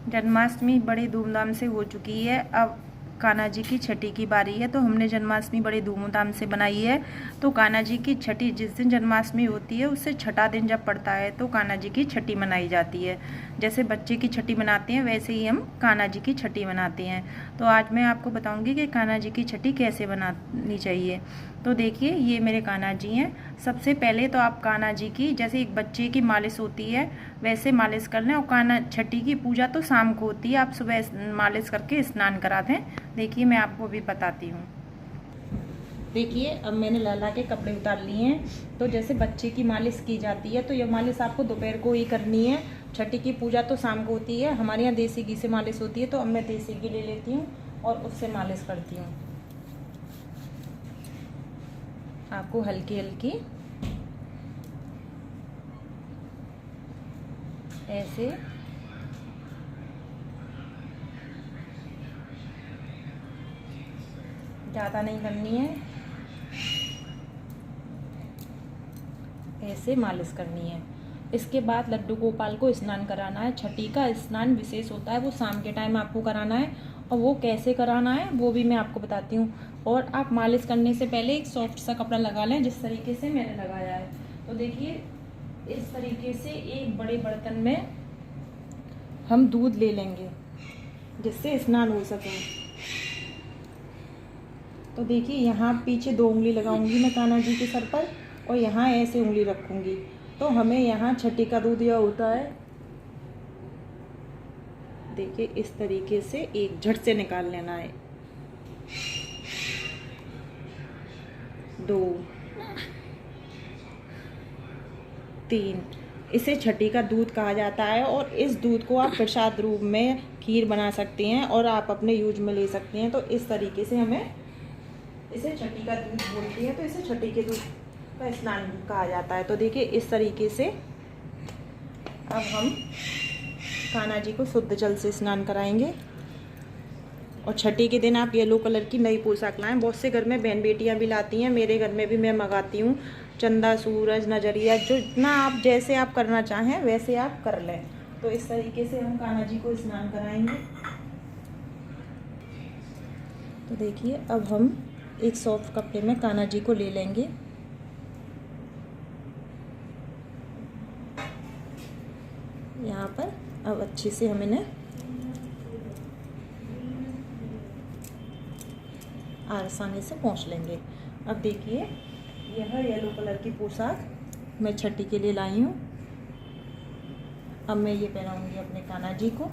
जन्माष्टमी बड़ी धूमधाम से हो चुकी है। अब कान्हा जी की छठी की बारी है। तो हमने जन्माष्टमी बड़ी धूमधाम से बनाई है। तो कान्हा जी की छठी, जिस दिन जन्माष्टमी होती है उससे छठा दिन जब पड़ता है तो कान्हा जी की छठी मनाई जाती है। जैसे बच्चे की छठी मनाते हैं वैसे ही हम कान्हा जी की छठी मनाते हैं। तो आज मैं आपको बताऊंगी कि कान्हा जी की छठी कैसे बनानी चाहिए। तो देखिए, ये मेरे कान्हा जी हैं। सबसे पहले तो आप कान्हा जी की, जैसे एक बच्चे की मालिश होती है वैसे मालिश कर लें। और कान्हा छठी की पूजा तो शाम को होती है, आप सुबह मालिश करके स्नान करा दें। देखिए, मैं आपको भी बताती हूँ। देखिए, अब मैंने लाला के कपड़े उतार लिए हैं। तो जैसे बच्चे की मालिश की जाती है तो ये मालिश आपको दोपहर को ही करनी है। छठी की पूजा तो शाम को होती है। हमारे यहाँ देसी घी से मालिश होती है, तो अब मैं देसी घी ले लेती हूँ और उससे मालिश करती हूँ। आपको हल्की हल्की ऐसे ज़्यादा नहीं करनी है, ऐसे मालिश करनी है। इसके बाद लड्डू गोपाल को स्नान कराना है। छठी का स्नान विशेष होता है, वो शाम के टाइम आपको कराना है। और वो कैसे कराना है वो भी मैं आपको बताती हूँ। और आप मालिश करने से पहले एक सॉफ्ट सा कपड़ा लगा लें, जिस तरीके से मैंने लगाया है। तो देखिए, इस तरीके से एक बड़े बर्तन में हम दूध ले लेंगे जिससे स्नान हो सके। तो देखिए, यहाँ पीछे 2 उंगली लगाऊंगी मैं कान्हा जी के सर पर और यहाँ ऐसे उंगली रखूंगी। तो हमें यहाँ छठी का दूध यह होता है, देखिए इस तरीके से एक झट से निकाल लेना है। 2 3, इसे छठी का दूध कहा जाता है। और इस दूध को आप प्रसाद रूप में खीर बना सकते हैं और आप अपने यूज में ले सकते हैं। तो इस तरीके से हमें इसे छठी का दूध बोलते हैं, तो इसे छठी के दूध का स्नान कहा जाता है। तो देखिए, इस तरीके से अब हम कान्हा जी को शुद्ध जल से स्नान कराएंगे। और छठी के दिन आप येलो कलर की नई पोशाक लाएं। बहुत से घर में बहन बेटियां भी लाती हैं, मेरे घर में भी मैं मंगाती हूँ। चंदा, सूरज, नजरिया, जो इतना आप जैसे आप करना चाहें वैसे आप कर लें। तो इस तरीके से हम कान्हा जी को स्नान कराएंगे। तो देखिए, अब हम एक सॉफ्ट कपड़े में कान्हा जी को ले लेंगे। यहाँ पर अब अच्छे से हम इन्हें आसानी से पोंछ लेंगे। अब देखिए, यह येलो कलर की पोशाक मैं छठी के लिए लाई हूँ। अब मैं ये पहनाऊंगी अपने कान्हा जी को।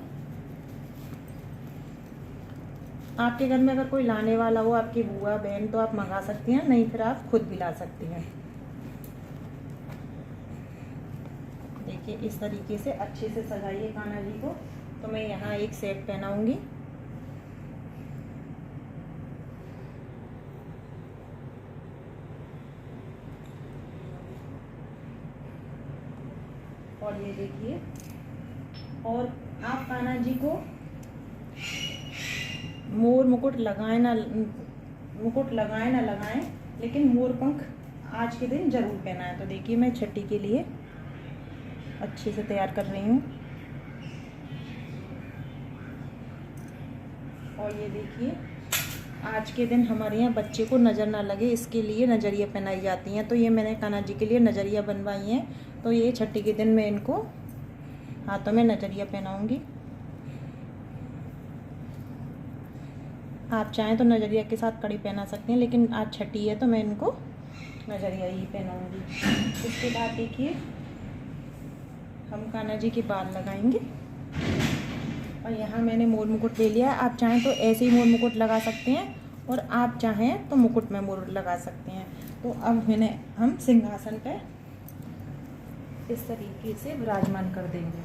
आपके घर में अगर कोई लाने वाला हो, आपकी बुआ बहन, तो आप मंगा सकती हैं, नहीं फिर आप खुद भी ला सकती हैं। देखिए, इस तरीके से अच्छे से सजाइए कान्हा जी को। तो मैं यहाँ एक सेट पहनाऊंगी। और ये देखिए, और आप कान्हा जी को मोर मुकुट लगाएं ना लगाएं, लेकिन मोर पंख आज के दिन जरूर पहना है। तो देखिए, मैं छठी के लिए अच्छे से तैयार कर रही हूँ। और ये देखिए, आज के दिन हमारे यहाँ बच्चे को नज़र ना लगे इसके लिए नज़रिया पहनाई जाती हैं। तो ये मैंने कान्हा जी के लिए नज़रिया बनवाई हैं। तो ये छठी के दिन मैं इनको हाथों में नज़रिया पहनाऊंगी। आप चाहें तो नज़रिया के साथ कड़ी पहना सकते हैं, लेकिन आज छठी है तो मैं इनको नज़रिया ही पहनाऊंगी। इसके बाद देखिए, हम कान्हा जी के बाल लगाएंगे। और यहाँ मैंने मोर मुकुट ले लिया है। आप चाहें तो ऐसे ही मोर मुकुट लगा सकते हैं और आप चाहें तो मुकुट में मोर लगा सकते हैं। तो अब हम सिंहासन पर इस तरीके से विराजमान कर देंगे।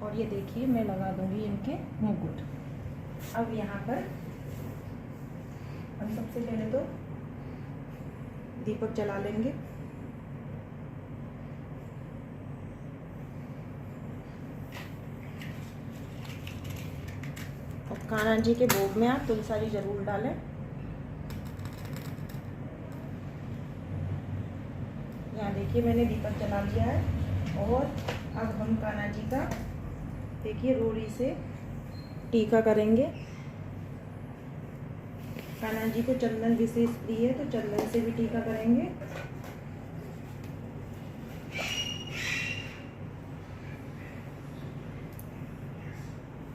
और ये देखिए, मैं लगा दूंगी इनके मुकुट। अब यहाँ पर हम सबसे पहले तो दीपक जला लेंगे। और कान्हा जी के भोग में आप तुलसी जरूर डालें। यहाँ देखिए, मैंने दीपक जला लिया है। और अब हम कान्हा जी का देखिए रोड़ी से टीका करेंगे। कान्हा जी को चंदन विशेष प्रिय है तो चंदन से भी टीका करेंगे।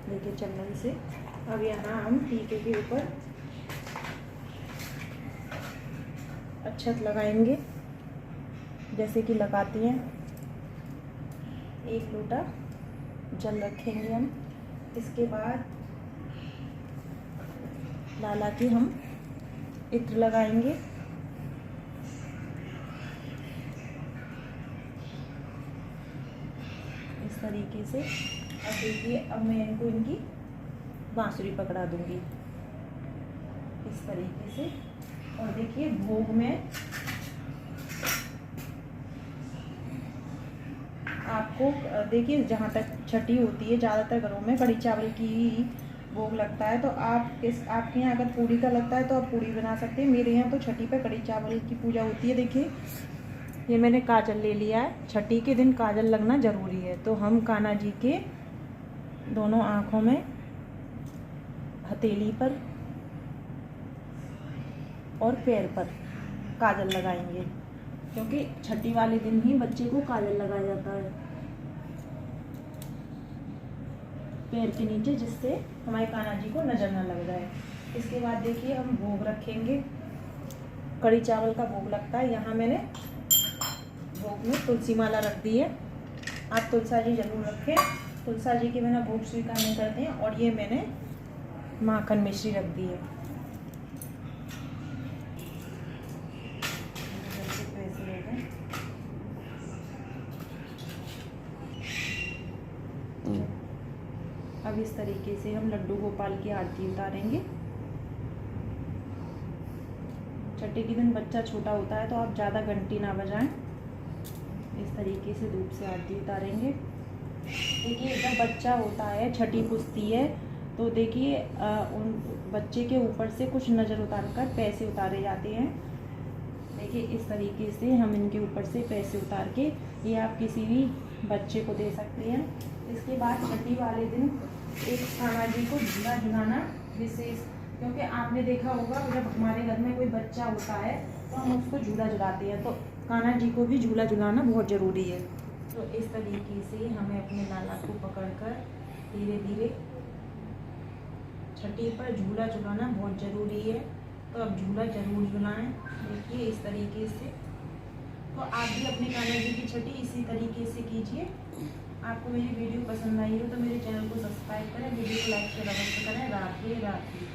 देखिए चंदन से। अब यहाँ हम टीके के ऊपर अक्षत लगाएंगे जैसे कि लगाती हैं। 1 लोटा जल रखेंगे हम। इसके बाद लाला की हम इत्र लगाएंगे। इस तरीके से। अब देखिए अब मैं इनको इनकी बांसुरी पकड़ा दूंगी इस तरीके से। और देखिए भोग में आपको देखिए जहाँ तक छठी होती है ज़्यादातर घरों में कढ़ी चावल की ही भोग लगता है। तो आपके यहाँ अगर पूड़ी का लगता है तो आप पूड़ी बना सकते हैं। मेरे यहाँ तो छठी पे कढ़ी चावल की पूजा होती है। देखिए ये मैंने काजल ले लिया है। छठी के दिन काजल लगना ज़रूरी है। तो हम कान्हा जी के दोनों आँखों में, हथेली पर और पैर पर काजल लगाएंगे क्योंकि छठी वाले दिन ही बच्चे को काजल लगाया जाता है पैर के नीचे, जिससे हमारे कान्हा जी को नज़र न लग जाए। इसके बाद देखिए हम भोग रखेंगे। कढ़ी चावल का भोग लगता है। यहाँ मैंने भोग में तुलसी माला रख दी है। आप तुलसा जी जरूर रखें। तुलसा जी के बिना भोग स्वीकार नहीं करते हैं। और ये मैंने माखन मिश्री रख दी है। अब इस तरीके से हम लड्डू गोपाल की आरती उतारेंगे। छठी के दिन बच्चा छोटा होता है तो आप ज़्यादा घंटी ना बजाएं। इस तरीके से धूप से आरती उतारेंगे। देखिए जब बच्चा होता है, छठी पुजती है, तो देखिए उन बच्चे के ऊपर से कुछ नज़र उतार कर पैसे उतारे जाते हैं। देखिए इस तरीके से हम इनके ऊपर से पैसे उतार के ये आप किसी भी बच्चे को दे सकते हैं। इसके बाद छठी वाले दिन एक कान्हा जी को झूला झुलाना विशेष, क्योंकि आपने देखा होगा जब हमारे घर में कोई बच्चा होता है तो हम उसको झूला झुलाते हैं, तो कान्हा जी को भी झूला झुलाना बहुत ज़रूरी है। तो इस तरीके से हमें अपने लाला को पकड़कर धीरे धीरे छठी पर झूला झुलाना बहुत ज़रूरी है। तो अब झूला ज़रूर झुलाएं। देखिए इस तरीके से। तो आप भी अपने कान्हा जी की छठी इसी तरीके से कीजिए। आपको मेरी वीडियो पसंद आई हो तो मेरे चैनल को सब्सक्राइब करें, वीडियो को लाइक शेयर अवश्य करें। राधे राधे।